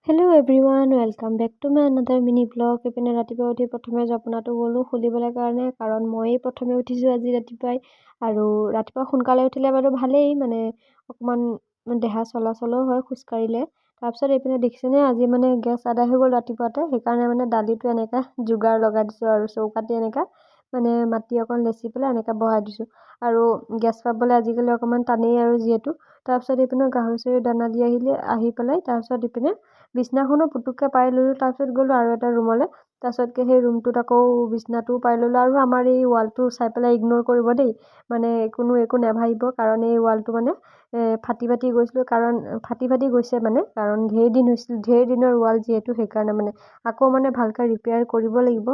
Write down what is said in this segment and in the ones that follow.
Hello' everyone welcome back to my another mini vlog. এইপিনে ৰাতিপুৱা উঠি প্ৰথমে জপনাটো গ'লোঁ খুলিবলৈ কাৰণে, কাৰণ ময়েই প্ৰথমে উঠিছোঁ আজি ৰাতিপুৱাই। আৰু ৰাতিপুৱা সোনকালে উঠিলে বাৰু ভালেই, মানে অকণমান দেহা চলাচলো হয় খোজকাঢ়িলে। তাৰপিছত এইপিনে দেখিছেনে, আজি মানে গেছ আদায় হৈ গ'ল ৰাতিপুৱাতে, সেইকাৰণে মানে দালিটো এনেকৈ যোগাৰ লগাই দিছোঁ আৰু চৌকাতে এনেকৈ মানে মাটি অকণ লেচি পেলাই এনেকৈ বহাই দিছোঁ। আৰু গেছ পাবলৈ আজিকালি অকণমান টানেই আৰু যিহেতু। তাৰপিছত এইপিনে গাহৰি চাহৰি দানা দি আহি পেলাই তাৰপিছত এইপিনে বিছনাখনো পুটুককৈ পাৰি ল'লোঁ। তাৰপিছত গ'লোঁ আৰু এটা ৰুমলৈ। তাৰপিছতকৈ সেই ৰুমটোত আকৌ বিছনাটোও পাৰি ল'লোঁ। আৰু আমাৰ এই ৱালটো চাই পেলাই ইগন'ৰ কৰিব দেই, মানে একো নাভাবিব, কাৰণ এই ৱালটো মানে ফাটি গৈছে মানে, কাৰণ ঢেৰ দিনৰ ৱাল যিহেতু, সেইকাৰণে মানে আকৌ মানে ভালকৈ ৰিপেয়াৰ কৰিব লাগিব।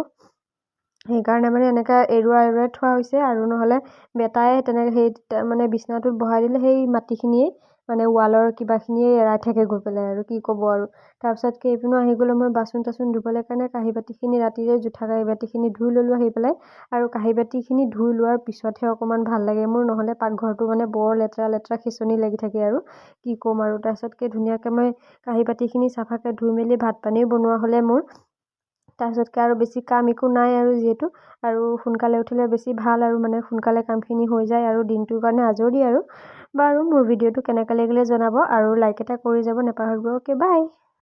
সেইকাৰণে মানে এনেকৈ এৰুৱাই থোৱা হৈছে, আৰু নহ'লে বেটাই তেনেকৈ সেই মানে বিছনাটোত বহাই দিলে সেই মাটিখিনিয়ে মানে ৱালৰ কিবাখিনিয়ে এৰাই থাকে গৈ পেলাই, আৰু কি ক'ব আৰু। তাৰপিছতকৈ এইপিনেও আহি গ'লোঁ মই বাচন চাচন ধুবলৈ কাৰণে। কাঁহী বাতিখিনি ৰাতিৰে জোঠা কাঁহী বাতিখিনি ধুই ল'লোঁ আহি পেলাই। আৰু কাঁহী বাতিখিনি ধুই লোৱাৰ পিছতহে অকণমান ভাল লাগে মোৰ, নহ'লে পাকঘৰটো মানে বৰ লেতেৰা খেচনি লাগি থাকে আৰু কি ক'ম আৰু। তাৰপিছতকৈ ধুনীয়াকৈ মই কাঁহী বাতিখিনি চাফাকৈ ধুই মেলি ভাত পানীও বনোৱা হ'লে মোৰ। তাৰপিছতকৈ আৰু বেছি কাম একো নাই আৰু যিহেতু, আৰু সোনকালে উঠিলে বেছি ভাল, আৰু মানে সোনকালে কামখিনি হৈ যায় আৰু দিনটোৰ কাৰণে আজৰি আৰু। বাৰু মোৰ ভিডিঅ'টো কেনেকৈ লাগিলে জনাব, আৰু লাইক এটা কৰি যাব নাপাহৰিব। Okay bye.